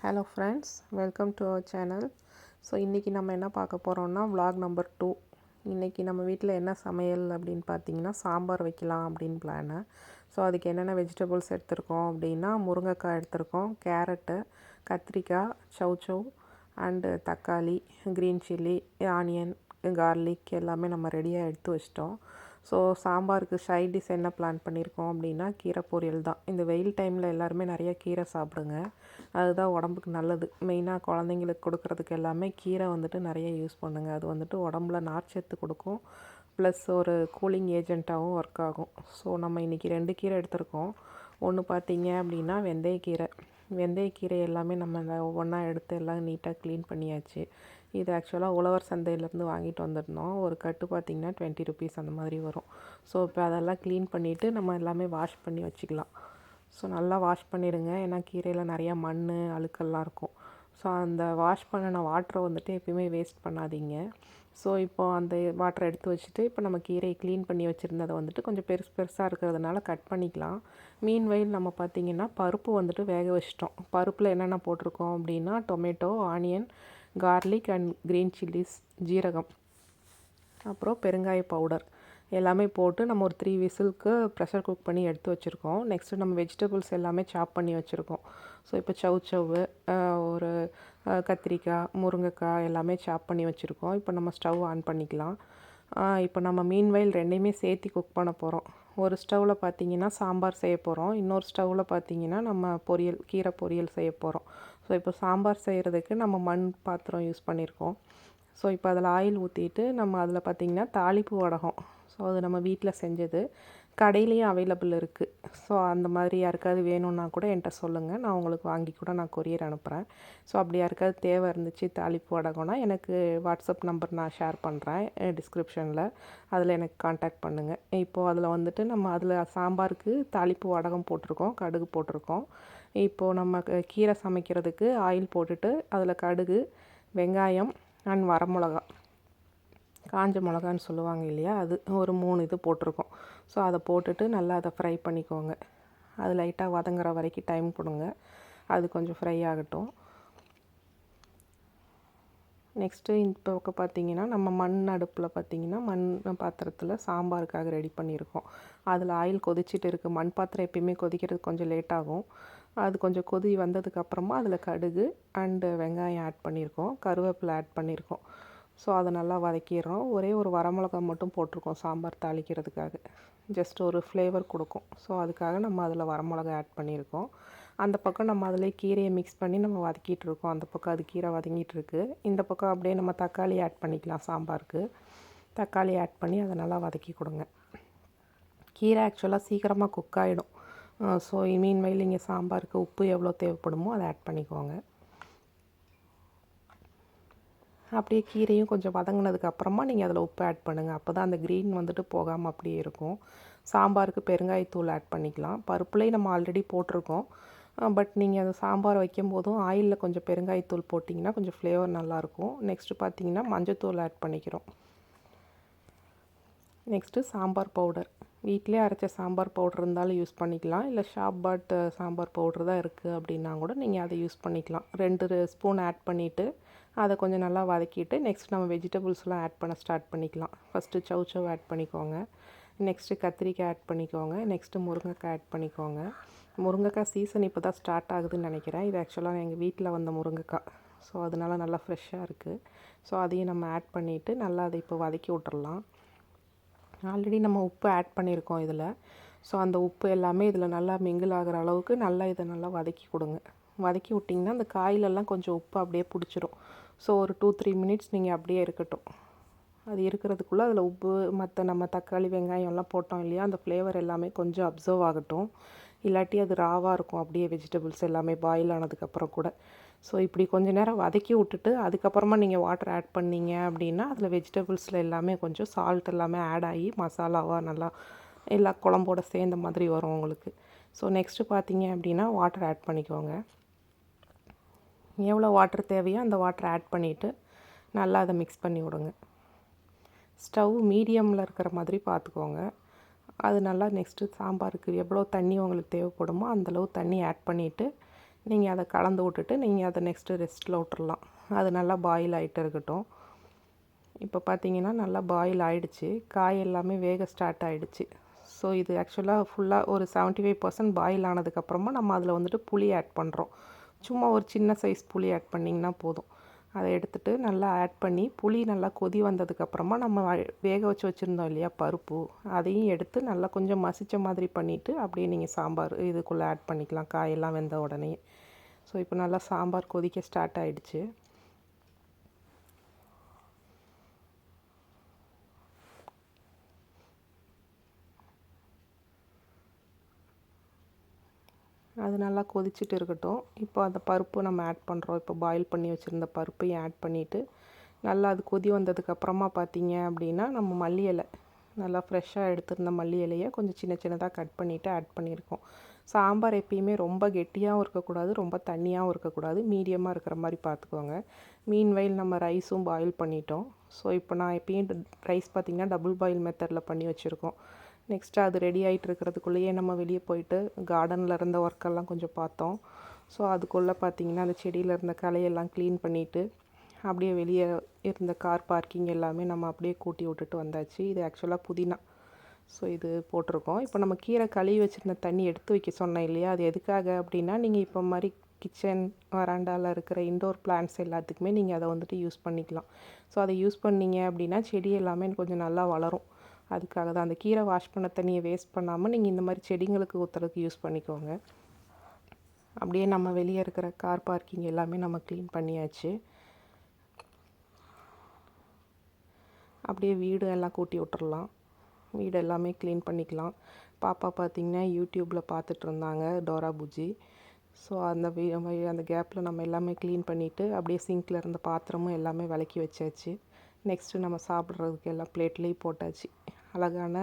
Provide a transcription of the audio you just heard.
Hello friends, welcome to our channel. So இன்றைக்கி நம்ம என்ன பார்க்க போகிறோம்னா vlog நம்பர் 2. இன்றைக்கி நம்ம வீட்டில் என்ன சமையல் அப்படின்னு பார்த்தீங்கன்னா சாம்பார் வைக்கலாம் அப்படின்னு பிளானு. ஸோ அதுக்கு என்னென்ன வெஜிடபிள்ஸ் எடுத்திருக்கோம் அப்படின்னா முருங்கைக்காய் எடுத்திருக்கோம், கேரட்டு, கத்திரிக்காய், சௌசௌ அண்டு தக்காளி, க்ரீன் சில்லி, ஆனியன், கார்லிக் எல்லாமே நம்ம ரெடியாக எடுத்து வச்சிட்டோம். ஸோ சாம்பாருக்கு சைட் டிஷ் என்ன பிளான் பண்ணியிருக்கோம் அப்படின்னா கீரை பொரியல் தான். இந்த வெயில் டைமில் எல்லாருமே நிறைய கீரை சாப்பிடுங்க, அதுதான் உடம்புக்கு நல்லது. மெயினாக குழந்தைங்களுக்கு கொடுக்குறதுக்கு எல்லாமே கீரை வந்துட்டு நிறைய யூஸ் பண்ணுங்கள். அது வந்துட்டு உடம்புல நார்ச்சத்து கொடுக்கும், ப்ளஸ் ஒரு கூலிங் ஏஜெண்ட்டாகவும் ஒர்க் ஆகும். ஸோ நம்ம இன்றைக்கி 2 கீரை எடுத்திருக்கோம். ஒன்று பார்த்திங்க அப்படின்னா வெந்தயக்கீரை எல்லாமே நம்ம ஒவ்வொன்றா எடுத்து எல்லாம் நீட்டாக க்ளீன் பண்ணியாச்சு. இது ஆக்சுவலாக உழவர் சந்தையிலேருந்து வாங்கிட்டு வந்துருந்தோம். ஒரு கட்டு பார்த்திங்கன்னா 20 ருபீஸ் அந்த மாதிரி வரும். ஸோ இப்போ அதெல்லாம் க்ளீன் பண்ணிவிட்டு நம்ம எல்லாமே வாஷ் பண்ணி வச்சுக்கலாம். ஸோ நல்லா வாஷ் பண்ணிடுங்க, ஏன்னா கீரையில் நிறையா மண் அழுக்கெல்லாம் இருக்கும். ஸோ அந்த வாஷ் பண்ணின வாட்டரை வந்துட்டு எப்பயுமே வேஸ்ட் பண்ணாதீங்க. ஸோ இப்போது அந்த வாட்டரை எடுத்து வச்சுட்டு இப்போ நம்ம கீரையை க்ளீன் பண்ணி வச்சுருந்ததை வந்துட்டு கொஞ்சம் பெருசாக இருக்கிறதுனால கட் பண்ணிக்கலாம். மீன்வெயில் நம்ம பார்த்திங்கன்னா பருப்பு வந்துட்டு வேக வச்சிட்டோம். பருப்பில் என்னென்ன போட்டிருக்கோம் அப்படின்னா tomato, onion, garlic and green chillies, ஜீரகம், அப்புறம் பெருங்காய பவுடர் எல்லாமே போட்டு நம்ம ஒரு 3 விசிலுக்கு ப்ரெஷர் குக் பண்ணி எடுத்து வச்சுருக்கோம். நெக்ஸ்ட்டு நம்ம வெஜிடபிள்ஸ் எல்லாமே சாப் பண்ணி வச்சுருக்கோம். ஸோ இப்போ சௌசௌவு, ஒரு கத்திரிக்காய், முருங்கைக்காய் எல்லாமே சாப் பண்ணி வச்சுருக்கோம். இப்போ நம்ம ஸ்டவ் ஆன் பண்ணிக்கலாம். இப்போ நம்ம மீன்வெயில் ரெண்டையுமே சேர்த்து குக் பண்ண போகிறோம். ஒரு ஸ்டவ்வில் பார்த்திங்கன்னா சாம்பார் செய்ய போகிறோம், இன்னொரு ஸ்டவ்வில் பார்த்திங்கன்னா நம்ம கீரை பொரியல் செய்ய போகிறோம். ஸோ இப்போ சாம்பார் செய்கிறதுக்கு நம்ம மண் பாத்திரம் யூஸ் பண்ணியிருக்கோம். ஸோ இப்போ அதில் ஆயில் ஊற்றிட்டு நம்ம அதில் பார்த்திங்கன்னா தாளிப்பு வடகம். ஸோ அது நம்ம வீட்டில் செஞ்சது, கடையிலையும் அவைலபிள் இருக்குது. ஸோ அந்த மாதிரி யாருக்காவது வேணும்னா கூட என்கிட்ட சொல்லுங்கள், நான் உங்களுக்கு வாங்கி கூட நான் கொரியர் அனுப்புகிறேன். ஸோ அப்படி யாருக்காவது தேவை இருந்துச்சு தாளிப்பு வடகம்னா எனக்கு வாட்ஸ்அப் நம்பர் நான் ஷேர் பண்ணுறேன் டிஸ்கிரிப்ஷனில், அதில் எனக்கு காண்டாக்ட் பண்ணுங்கள். இப்போது அதில் வந்துட்டு நம்ம அதில் சாம்பாருக்கு தாளிப்பு வடகம் போட்டிருக்கோம், கடுகு போட்டிருக்கோம். இப்போது நம்ம கீரை சமைக்கிறதுக்கு ஆயில் போட்டுட்டு அதில் கடுகு, வெங்காயம் அண்ட் வரமிளகா, காஞ்ச மிளகான்னு சொல்லுவாங்க இல்லையா, அது ஒரு 3 இது போட்டிருக்கோம். ஸோ அதை போட்டுட்டு நல்லா அதை ஃப்ரை பண்ணிக்கோங்க. அது லைட்டாக வதங்குற வரைக்கும் டைம் கொடுங்க, அது கொஞ்சம் ஃப்ரை ஆகட்டும். நெக்ஸ்ட்டு இந்த பக்கம் பார்த்திங்கன்னா நம்ம மண் அடுப்பில் பார்த்திங்கன்னா மண் பாத்திரத்தில் சாம்பாருக்காக ரெடி பண்ணியிருக்கோம். அதில் ஆயில் கொதிச்சிட்டு இருக்குது. மண் பாத்திரம் எப்பயுமே கொதிக்கிறது கொஞ்சம் லேட் ஆகும். அது கொஞ்சம் கொதி வந்ததுக்கப்புறமா அதில் கடுகு அண்டு வெங்காயம் ஆட் பண்ணியிருக்கோம், கருவேப்பிலை ஆட் பண்ணியிருக்கோம். ஸோ அதை நல்லா வதக்கிடுறோம். ஒரே ஒரு வரமிளகா மட்டும் போட்டிருக்கோம் சாம்பார் தாளிக்கிறதுக்காக, ஜஸ்ட் ஒரு ஃப்ளேவர் கொடுக்கும். ஸோ அதுக்காக நம்ம அதில் வரமிளகா ஆட் பண்ணியிருக்கோம். அந்த பக்கம் நம்ம அதிலே கீரையை மிக்ஸ் பண்ணி நம்ம வதக்கிட்டு இருக்கோம். அந்த பக்கம் அது கீரை வதங்கிட்டு இருக்கு. இந்த பக்கம் அப்படியே நம்ம தக்காளி ஆட் பண்ணிக்கலாம். சாம்பாருக்கு தக்காளி ஆட் பண்ணி அதை நல்லா வதக்கி கொடுங்க. கீரை ஆக்சுவலாக சீக்கிரமாக குக் ஆகிடும். ஸோ மீன்வெயில் இங்கே சாம்பாருக்கு உப்பு எவ்வளோ தேவைப்படுமோ அதை ஆட் பண்ணிக்கோங்க. அப்படியே கீரையும் கொஞ்சம் வதங்கினதுக்கு அப்புறமா நீங்கள் அதில் உப்பு ஆட் பண்ணுங்கள். அப்போ தான் அந்த க்ரீன் வந்துட்டு போகாமல் அப்படியே இருக்கும். சாம்பாருக்கு பெருங்காயத்தூள் ஆட் பண்ணிக்கலாம். பருப்புலேயும் நம்ம ஆல்ரெடி போட்டிருக்கோம், பட் நீங்கள் அந்த சாம்பார் வைக்கும் போதும் ஆயிலில் கொஞ்சம் பெருங்காயத்தூள் போட்டிங்கன்னா கொஞ்சம் ஃப்ளேவர் நல்லாயிருக்கும். நெக்ஸ்ட்டு பார்த்திங்கன்னா மஞ்சத்தூள் ஆட் பண்ணிக்கிறோம். நெக்ஸ்ட்டு சாம்பார் பவுடர், வீட்டிலே அரைச்ச சாம்பார் பவுடர் இருந்தாலும் யூஸ் பண்ணிக்கலாம், இல்லை ஷாப் பாட் சாம்பார் பவுடர் தான் இருக்குது அப்படின்னா கூட நீங்கள் அதை யூஸ் பண்ணிக்கலாம். 2 ஸ்பூன் ஆட் பண்ணிவிட்டு அதை கொஞ்சம் நல்லா வதக்கிட்டு நெக்ஸ்ட் நம்ம வெஜிடபிள்ஸ்லாம் ஆட் பண்ண ஸ்டார்ட் பண்ணிக்கலாம். ஃபஸ்ட்டு சௌசௌ ஆட் பண்ணிக்கோங்க, நெக்ஸ்ட்டு கத்திரிக்காய் ஆட் பண்ணிக்கோங்க, நெக்ஸ்ட்டு முருங்கைக்காய் ஆட் பண்ணிக்கோங்க. முருங்கைக்காய் சீசன் இப்போ தான் ஸ்டார்ட் ஆகுதுன்னு நினைக்கிறேன். இது ஆக்சுவலாக எங்கள் வீட்டில் வந்த முருங்கைக்காய், ஸோ அதனால நல்லா ஃப்ரெஷ்ஷாக இருக்குது. ஸோ அதையும் நம்ம ஆட் பண்ணிவிட்டு நல்லா அதை இப்போ வதக்கி விட்டுறலாம். ஆல்ரெடி நம்ம உப்பு ஆட் பண்ணியிருக்கோம் இதில். ஸோ அந்த உப்பு எல்லாமே இதில் நல்லா மிங்கிள் ஆகிற அளவுக்கு நல்லா இதை நல்லா வதக்கி கொடுங்க. வதக்கி விட்டிங்கன்னா அந்த காயிலெல்லாம் கொஞ்சம் உப்பு அப்படியே பிடிச்சிரும். ஸோ ஒரு 2-3 மினிட்ஸ் நீங்கள் அப்படியே இருக்கட்டும். அது இருக்கிறதுக்குள்ளே அதில் உப்பு மற்ற நம்ம தக்காளி வெங்காயம்லாம் போட்டோம் இல்லையா, அந்த ஃப்ளேவர் எல்லாமே கொஞ்சம் அப்சர்வ் ஆகட்டும். இல்லாட்டி அது ராவாக இருக்கும் அப்படியே வெஜிடபிள்ஸ் எல்லாமே பாயில் ஆனதுக்கப்புறம் கூட. ஸோ இப்படி கொஞ்சம் நேரம் வதக்கி விட்டுட்டு அதுக்கப்புறமா நீங்கள் வாட்டர் ஆட் பண்ணிங்க அப்படின்னா அதில் வெஜிடபிள்ஸில் எல்லாமே கொஞ்சம் சால்ட் எல்லாமே ஆட் ஆகி மசாலாவாக நல்லா எல்லா குழம்போட சேர்ந்த மாதிரி வரும் உங்களுக்கு. ஸோ நெக்ஸ்ட்டு பார்த்திங்க அப்படின்னா வாட்டர் ஆட் பண்ணிக்கோங்க. எவ்வளோ வாட்டர் தேவையோ அந்த வாட்டர் ஆட் பண்ணிவிட்டு நல்லா அதை மிக்ஸ் பண்ணி விடுங்க. ஸ்டவ் மீடியமில் இருக்கிற மாதிரி பார்த்துக்கோங்க. அது நல்லா நெக்ஸ்ட்டு சாம்பாருக்கு எவ்வளோ தண்ணி உங்களுக்கு தேவைப்படுமோ அந்தளவு தண்ணி ஆட் பண்ணிவிட்டு நீங்கள் அதை கலந்து விட்டுட்டு நீங்கள் அதை நெக்ஸ்ட்டு ரெஸ்ட்டில் விட்டுறலாம். அது நல்லா பாயில் ஆகிட்டு இருக்கட்டும். இப்போ பார்த்தீங்கன்னா நல்லா பாயில் ஆகிடுச்சு, காய் எல்லாமே வேக ஸ்டார்ட் ஆகிடுச்சு. ஸோ இது ஆக்சுவலாக ஃபுல்லாக ஒரு 75% பாயில் ஆனதுக்கப்புறமா நம்ம அதில் வந்துட்டு புளி ஆட் பண்ணுறோம். சும்மா ஒரு சின்ன சைஸ் புளி ஆட் பண்ணிங்கன்னா போதும். அதை எடுத்துகிட்டு நல்லா ஆட் பண்ணி புளி நல்லா கொதி வந்ததுக்கப்புறமா நம்ம வேக வச்சு வச்சுருந்தோம் இல்லையா பருப்பு, அதையும் எடுத்து நல்லா கொஞ்சம் மசித்த மாதிரி பண்ணிவிட்டு அப்படியே நீங்கள் சாம்பார் இதுக்குள்ளே ஆட் பண்ணிக்கலாம் காயெல்லாம் வெந்த உடனே. ஸோ இப்போ நல்லா சாம்பார் கொதிக்க ஸ்டார்ட் ஆகிடுச்சு. அது நல்லா கொதிச்சுட்டு இருக்கட்டும். இப்போ அந்த பருப்பு நம்ம ஆட் பண்ணுறோம். இப்போ பாயில் பண்ணி வச்சுருந்த பருப்பையும் ஆட் பண்ணிவிட்டு நல்லா அது கொதி வந்ததுக்கப்புறமா பார்த்தீங்க அப்படின்னா நம்ம மல்லி இலை நல்லா ஃப்ரெஷ்ஷாக எடுத்திருந்த மல்லி இலையை கொஞ்சம் சின்ன சின்னதாக கட் பண்ணிவிட்டு ஆட் பண்ணியிருக்கோம். சாம்பார் எப்பயுமே ரொம்ப கெட்டியாகவும் இருக்கக்கூடாது, ரொம்ப தண்ணியாகவும் இருக்கக்கூடாது, மீடியமாக இருக்கிற மாதிரி பார்த்துக்கோங்க. மீன்வைல் நம்ம ரைஸும் பாயில் பண்ணிட்டோம். ஸோ இப்போ நான் எப்பயும் ரைஸ் பார்த்திங்கன்னா டபுள் பாயில் மெத்தடில் பண்ணி வச்சுருக்கோம். நெக்ஸ்ட்டு அது ரெடி ஆகிட்டு இருக்கிறதுக்குள்ளேயே நம்ம வெளியே போயிட்டு கார்டனில் இருந்த ஒர்க்கெல்லாம் கொஞ்சம் பார்த்தோம். ஸோ அதுக்குள்ளே பார்த்திங்கன்னா அந்த செடியில் இருந்த களையெல்லாம் க்ளீன் பண்ணிவிட்டு அப்படியே வெளியே இருந்த கார் பார்க்கிங் எல்லாமே நம்ம அப்படியே கூட்டி விட்டுட்டு வந்தாச்சு. இது ஆக்சுவலாக புதினா. ஸோ இது போட்டிருக்கோம். இப்போ நம்ம கீரை கழுவி வச்சுருந்த தண்ணி எடுத்து வைக்க சொன்னேன் இல்லையா, அது எதுக்காக அப்படின்னா நீங்கள் இப்போ மாதிரி கிச்சன் வராண்டாவில் இருக்கிற இன்டோர் பிளான்ட்ஸ் எல்லாத்துக்குமே நீங்கள் அதை வந்துட்டு யூஸ் பண்ணிக்கலாம். ஸோ அதை யூஸ் பண்ணிங்க அப்படின்னா செடி எல்லாமே கொஞ்சம் நல்லா வளரும். அதுக்காக தான் அந்த கீரை வாஷ் பண்ண தண்ணியை வேஸ்ட் பண்ணாமல் நீங்கள் இந்த மாதிரி செடிங்களுக்கு ஊற்றுறதுக்கு யூஸ் பண்ணிக்கோங்க. அப்படியே நம்ம வெளியே இருக்கிற கார் பார்க்கிங் எல்லாமே நம்ம க்ளீன் பண்ணியாச்சு. அப்படியே வீடு எல்லாம் கூட்டி விட்டுறலாம். வீடு எல்லாமே க்ளீன் பண்ணிக்கலாம். பாப்பா பார்த்திங்கன்னா யூடியூப்பில் பார்த்துட்டு இருந்தாங்க டோரா புஜ்ஜி. ஸோ அந்த கேப்பில் நம்ம எல்லாமே க்ளீன் பண்ணிவிட்டு அப்படியே சிங்கில் இருந்த பாத்திரமும் எல்லாமே விளக்கி வச்சாச்சு. நெக்ஸ்ட்டு நம்ம சாப்பிட்றதுக்கு எல்லாம் பிளேட்லேயும் போட்டாச்சு. அழகான